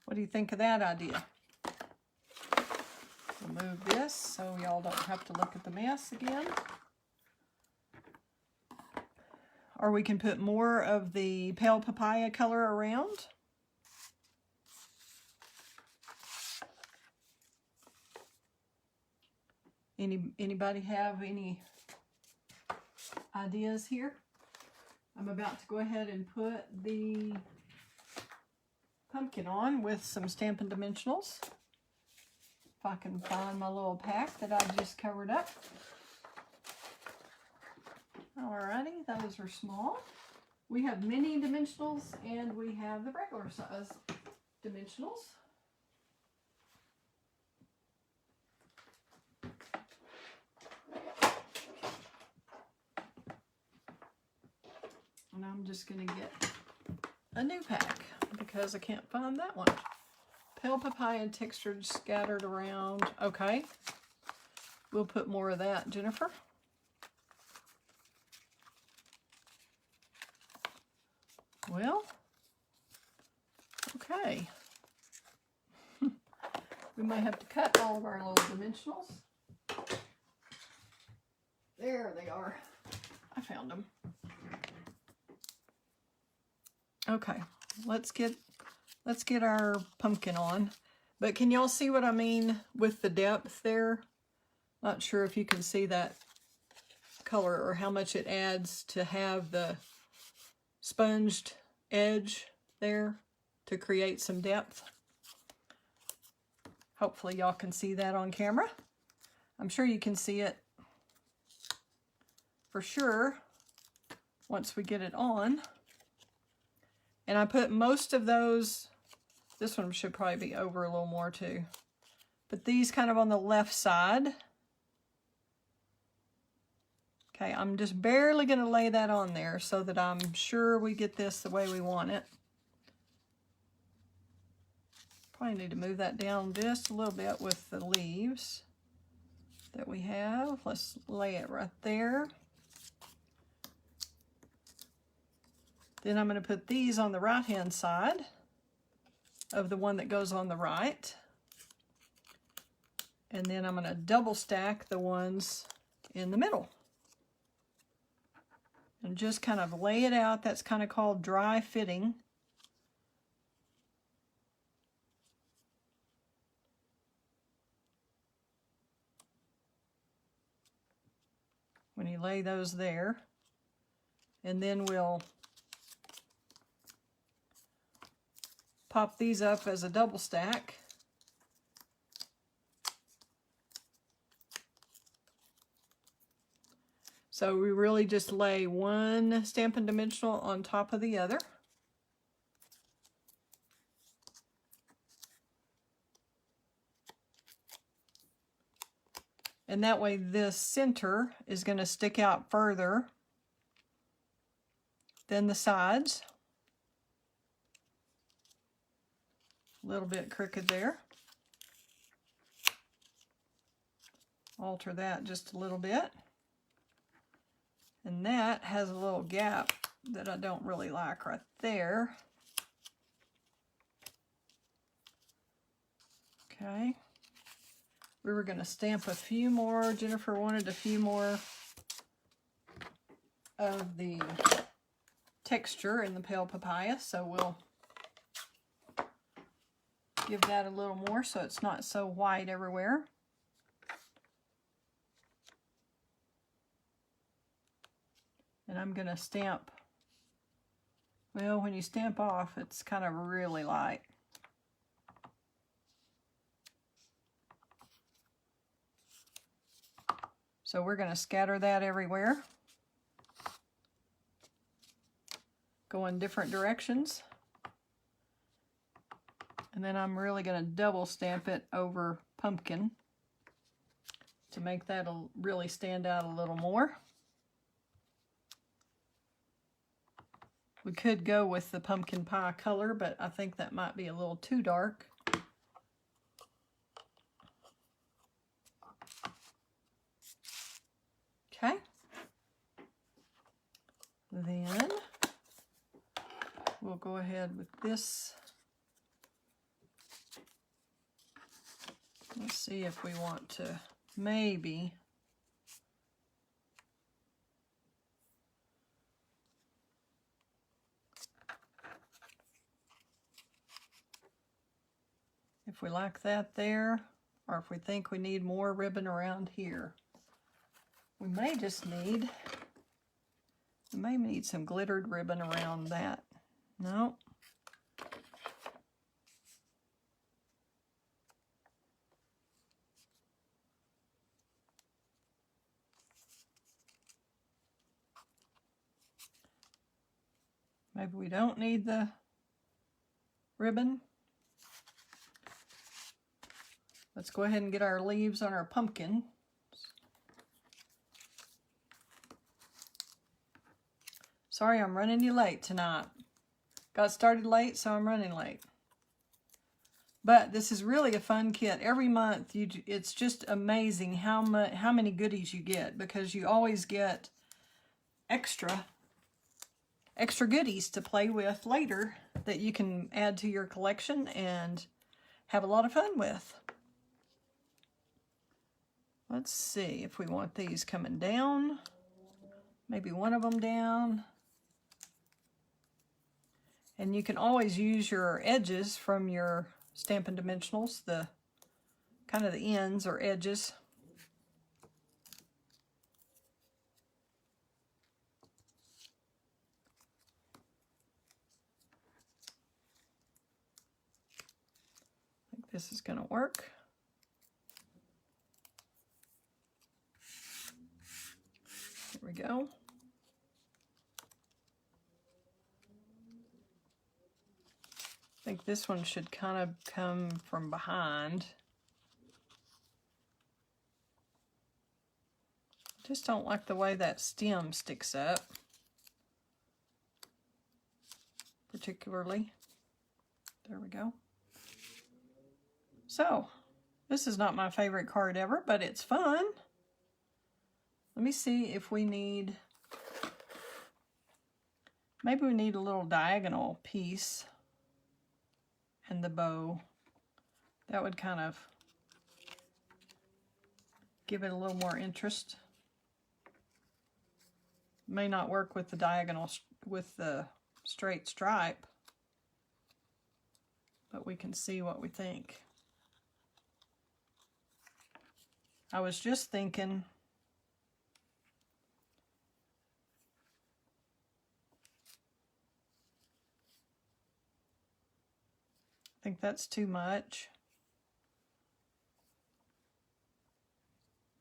What do you think of that idea? We'll move this so y'all don't have to look at the mess again. Or we can put more of the pale papaya color around. Anybody have any ideas here? I'm about to go ahead and put the pumpkin on with some Stampin' Dimensionals. If I can find my little pack that I just covered up. Alrighty, those are small. We have mini dimensionals and we have the regular size dimensionals. And I'm just going to get a new pack because I can't find that one. Pale papaya textured scattered around. Okay. We'll put more of that, Jennifer. Well, okay. We might have to cut all of our little dimensionals. There they are. I found them. Okay, let's get our pumpkin on. But can y'all see what I mean with the depth there? Not sure if you can see that color or how much it adds to have the sponged edge there to create some depth. Hopefully y'all can see that on camera. I'm sure you can see it for sure once we get it on. And I put most of those, this one should probably be over a little more too. But these kind of on the left side. Okay, I'm just barely going to lay that on there so that I'm sure we get this the way we want it. Probably need to move that down just a little bit with the leaves that we have. Let's lay it right there. Then I'm going to put these on the right hand side of the one that goes on the right. And then I'm going to double stack the ones in the middle. And just kind of lay it out. That's kind of called dry fitting. When you lay those there. And then we'll pop these up as a double stack. So we really just lay one Stampin' Dimensional on top of the other. And that way this center is going to stick out further than the sides. A little bit crooked there. Alter that just a little bit. And that has a little gap that I don't really like right there. Okay. We were going to stamp a few more. Jennifer wanted a few more of the texture in the pale papaya, so we'll give that a little more so it's not so white everywhere. And I'm going to stamp, well, when you stamp off, it's kind of really light. So we're going to scatter that everywhere. Go in different directions. And then I'm really going to double stamp it over pumpkin to make that really stand out a little more. We could go with the pumpkin pie color, but I think that might be a little too dark. Okay. Then we'll go ahead with this. Let's see if we want to maybe if we like that there, or if we think we need more ribbon around here. We may need some glittered ribbon around that. No. Maybe we don't need the ribbon. Let's go ahead and get our leaves on our pumpkin. Sorry, I'm running you late tonight. Got started late, so I'm running late. But this is really a fun kit. Every month, it's just amazing how many goodies you get, because you always get extra goodies to play with later that you can add to your collection and have a lot of fun with. Let's see if we want these coming down. Maybe one of them down. And you can always use your edges from your Stampin' Dimensionals, the kind of the ends or edges. I think this is going to work. we go. I think this one should kind of come from behind. Just don't like the way that stem sticks up, particularly. There we go. So, this is not my favorite card ever, but it's fun. Let me see if we need, maybe we need a little diagonal piece and the bow. That would kind of give it a little more interest. May not work with the diagonal, with the straight stripe, but we can see what we think. I was just thinking, I think that's too much.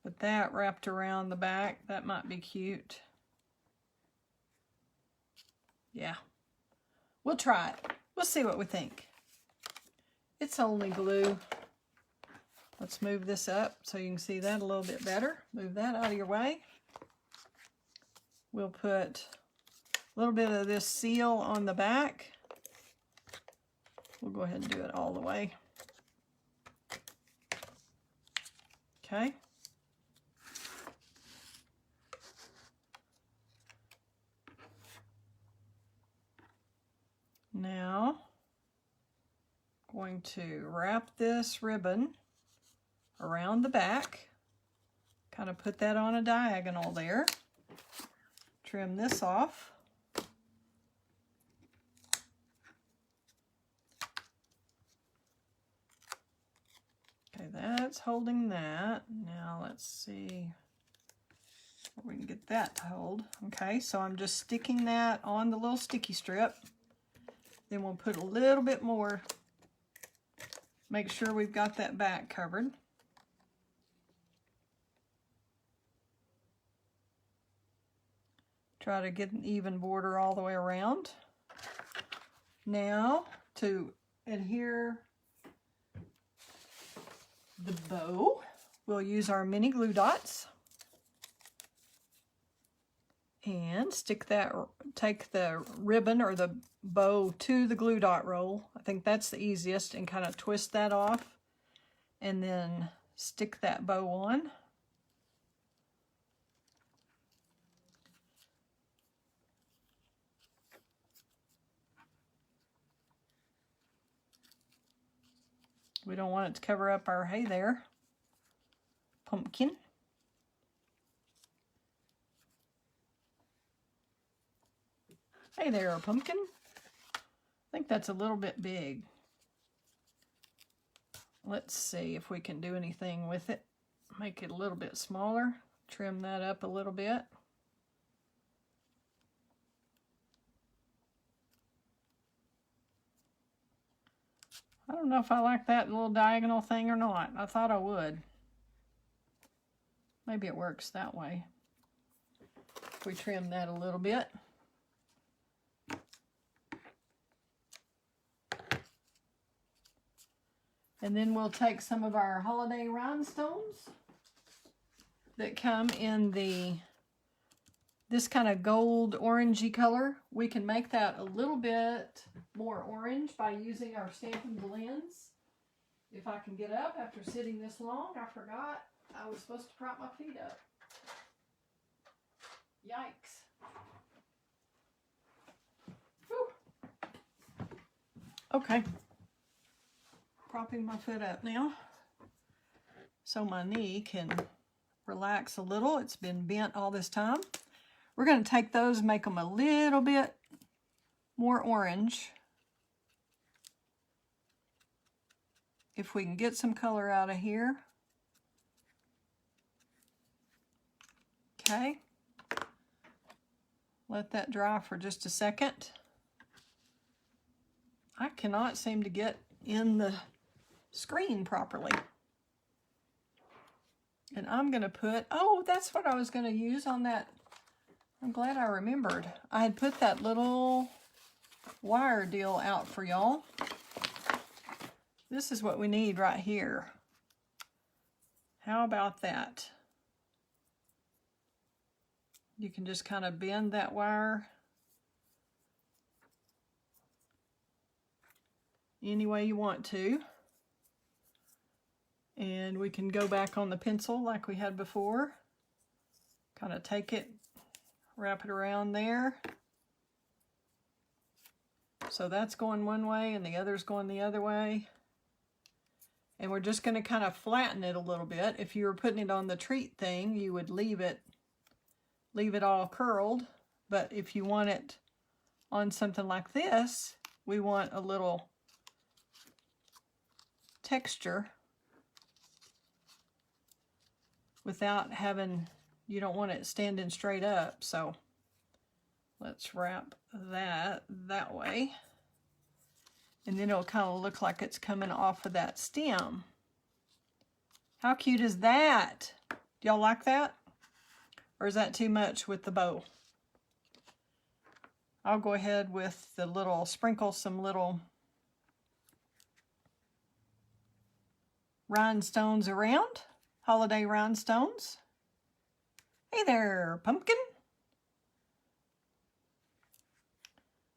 But that wrapped around the back, that might be cute. Yeah, we'll try it. We'll see what we think. It's only glue. Let's move this up so you can see that a little bit better. Move that out of your way. We'll put a little bit of this seal on the back. We'll go ahead and do it all the way. Okay. Now, I'm going to wrap this ribbon around the back, kind of put that on a diagonal there, trim this off. Okay, that's holding that. Now let's see if we can get that to hold. Okay, so I'm just sticking that on the little sticky strip. Then we'll put a little bit more, make sure we've got that back covered. Try to get an even border all the way around. Now, to adhere the bow, we'll use our mini glue dots and stick that, take the ribbon or the bow to the glue dot roll. I think that's the easiest, and kind of twist that off and then stick that bow on. We don't want it to cover up our, hey there, pumpkin. Hey there, pumpkin. I think that's a little bit big. Let's see if we can do anything with it. Make it a little bit smaller. Trim that up a little bit. I don't know if I like that little diagonal thing or not. I thought I would. Maybe it works that way. If we trim that a little bit. And then we'll take some of our holiday rhinestones that come in this kind of gold orangey color. We can make that a little bit more orange by using our Stampin' Blends. If I can get up after sitting this long, I forgot I was supposed to prop my feet up. Yikes. Whew. Okay. Propping my foot up now so my knee can relax a little. It's been bent all this time. We're going to take those and make them a little bit more orange. If we can get some color out of here. Okay. Let that dry for just a second. I cannot seem to get in the screen properly. And I'm going to put, oh, that's what I was going to use on that I'm glad I remembered. I had put that little wire deal out for y'all. This is what we need right here. How about that? You can just kind of bend that wire any way you want to. And we can go back on the pencil like we had before. Kind of take it, wrap it around there. So that's going one way and the other's going the other way. And we're just going to kind of flatten it a little bit. If you were putting it on the treat thing, you would leave it all curled. But if you want it on something like this, we want a little texture without having, you don't want it standing straight up. So let's wrap that way. And then it'll kind of look like it's coming off of that stem. How cute is that? Do y'all like that? Or is that too much with the bow? I'll go ahead with the little, sprinkle some little rhinestones around. Holiday rhinestones. Hey there, pumpkin.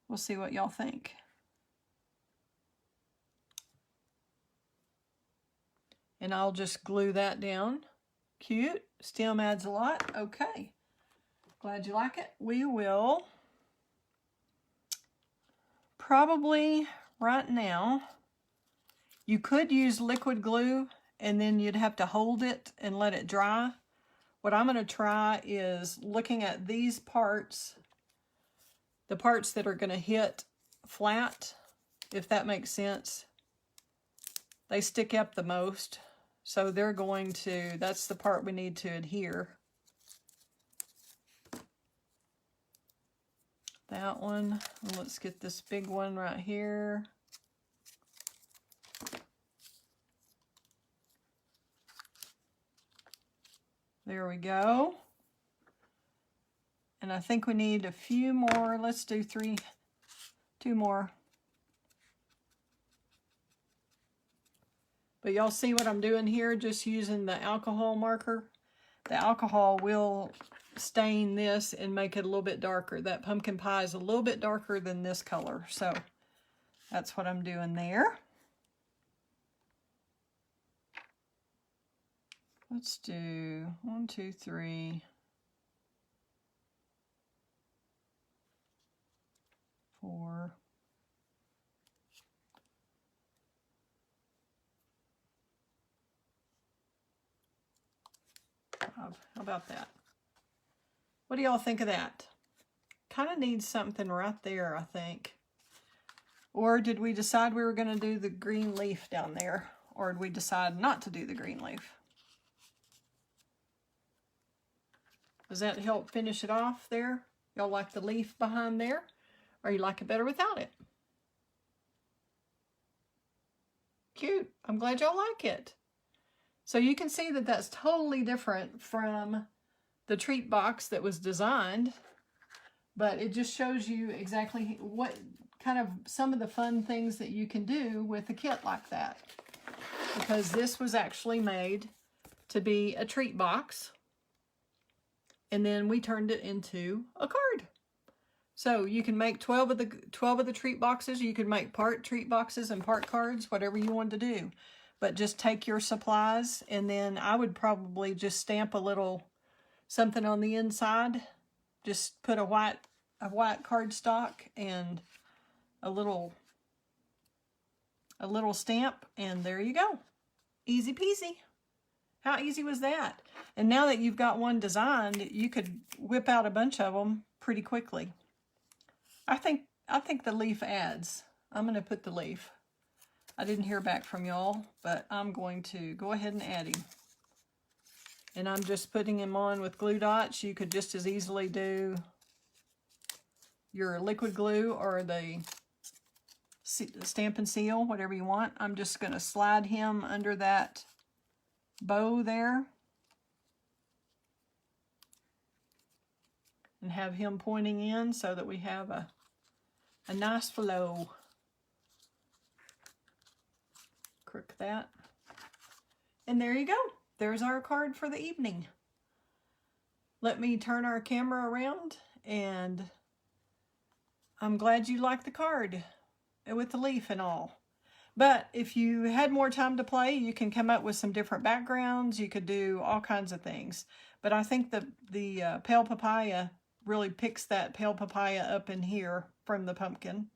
We'll see what y'all think. And I'll just glue that down. Cute. Stem adds a lot. Okay. Glad you like it. We will probably right now, you could use liquid glue and then you'd have to hold it and let it dry. What I'm going to try is looking at these parts, the parts that are going to hit flat, if that makes sense. They stick up the most. So they're going to, that's the part we need to adhere. That one, and let's get this big one right here. There we go. And I think we need a few more. Let's do two more. But y'all see what I'm doing here, just using the alcohol marker. The alcohol will stain this and make it a little bit darker. That pumpkin pie is a little bit darker than this color. So that's what I'm doing there. Let's do 1, 2, 3, 4. How about that? What do y'all think of that? Kind of needs something right there, I think. Or did we decide we were going to do the green leaf down there? Or did we decide not to do the green leaf? Does that help finish it off there? Y'all like the leaf behind there? Or you like it better without it? Cute. I'm glad y'all like it. So you can see that that's totally different from the treat box that was designed, but it just shows you exactly what kind of some of the fun things that you can do with a kit like that. Because this was actually made to be a treat box, and then we turned it into a card. So you can make 12 of the treat boxes. You can make part treat boxes and part cards, whatever you want to do. But just take your supplies, and then I would probably just stamp a little something on the inside. Just put a white cardstock and a little stamp, and there you go. Easy peasy. How easy was that? And now that you've got one designed, you could whip out a bunch of them pretty quickly. I think the leaf adds. I'm going to put the leaf. I didn't hear back from y'all, but I'm going to go ahead and add him. And I'm just putting him on with glue dots. You could just as easily do your liquid glue or the Stampin' Seal, whatever you want. I'm just going to slide him under that bow there. and have him pointing in so that we have a nice flow. Crook that. And there you go. There's our card for the evening. Let me turn our camera around, and I'm glad you liked the card with the leaf and all. But if you had more time to play, you can come up with some different backgrounds. You could do all kinds of things. But I think the pale papaya really picks that pale papaya up in here from the pumpkin.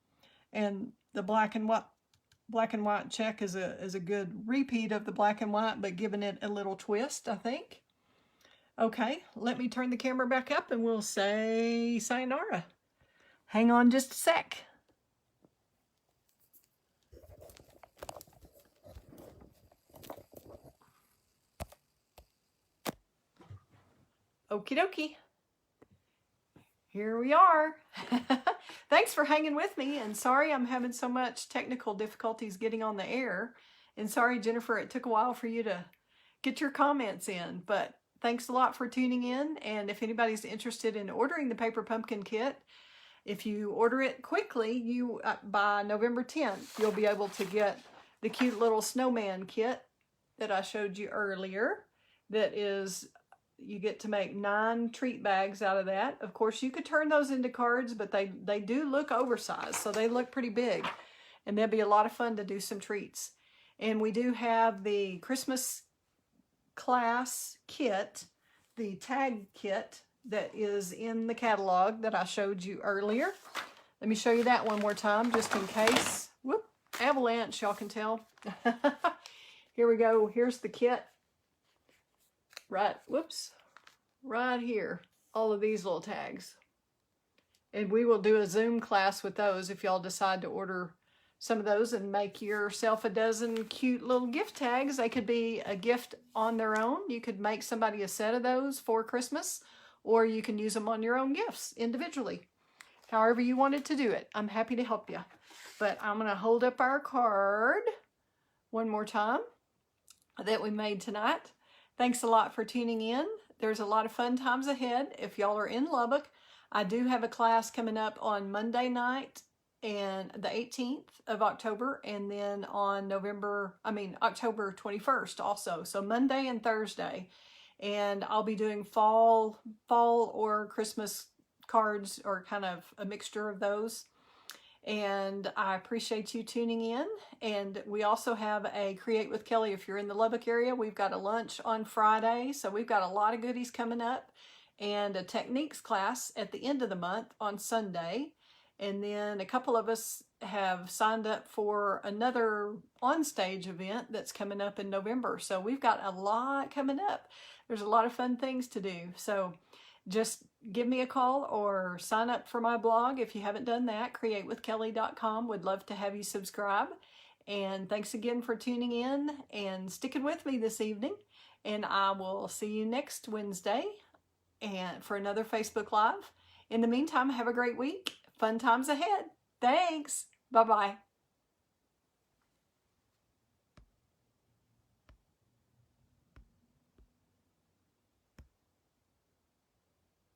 And the black and white check is a good repeat of the black and white, but giving it a little twist, I think. Okay, let me turn the camera back up and we'll say sayonara. Hang on just a sec. Okie dokie. Here we are. Thanks for hanging with me, and sorry I'm having so much technical difficulties getting on the air. And sorry, Jennifer, it took a while for you to get your comments in, but thanks a lot for tuning in. And if anybody's interested in ordering the paper pumpkin kit, if you order it quickly, by November 10th, you'll be able to get the cute little snowman kit that I showed you earlier. That is, you get to make 9 treat bags out of that. Of course, you could turn those into cards, but they do look oversized, so they look pretty big. And they'll be a lot of fun to do some treats. And we do have the Christmas class kit, the tag kit that is in the catalog that I showed you earlier. Let me show you that one more time, just in case. Whoop, avalanche, y'all can tell. Here we go. Here's the kit. Right, whoops, right here, all of these little tags. And we will do a Zoom class with those if y'all decide to order some of those and make yourself a dozen cute little gift tags. They could be a gift on their own. You could make somebody a set of those for Christmas, or you can use them on your own gifts individually. However you wanted to do it, I'm happy to help you. But I'm going to hold up our card one more time that we made tonight. Thanks a lot for tuning in. There's a lot of fun times ahead. If y'all are in Lubbock, I do have a class coming up on Monday night and the 18th of October, and then on October 21st also. So Monday and Thursday. And I'll be doing fall or Christmas cards, or kind of a mixture of those. And I appreciate you tuning in. And we also have a Create with Kelley. If you're in the Lubbock area, we've got a lunch on Friday. So we've got a lot of goodies coming up. And a techniques class at the end of the month on Sunday. And then a couple of us have signed up for another on-stage event that's coming up in November. So we've got a lot coming up. There's a lot of fun things to do. So just give me a call or sign up for my blog if you haven't done that, createwithkelley.com. Would love to have you subscribe. And thanks again for tuning in and sticking with me this evening. And I will see you next Wednesday and for another Facebook Live. In the meantime, have a great week. Fun times ahead. Thanks. Bye-bye.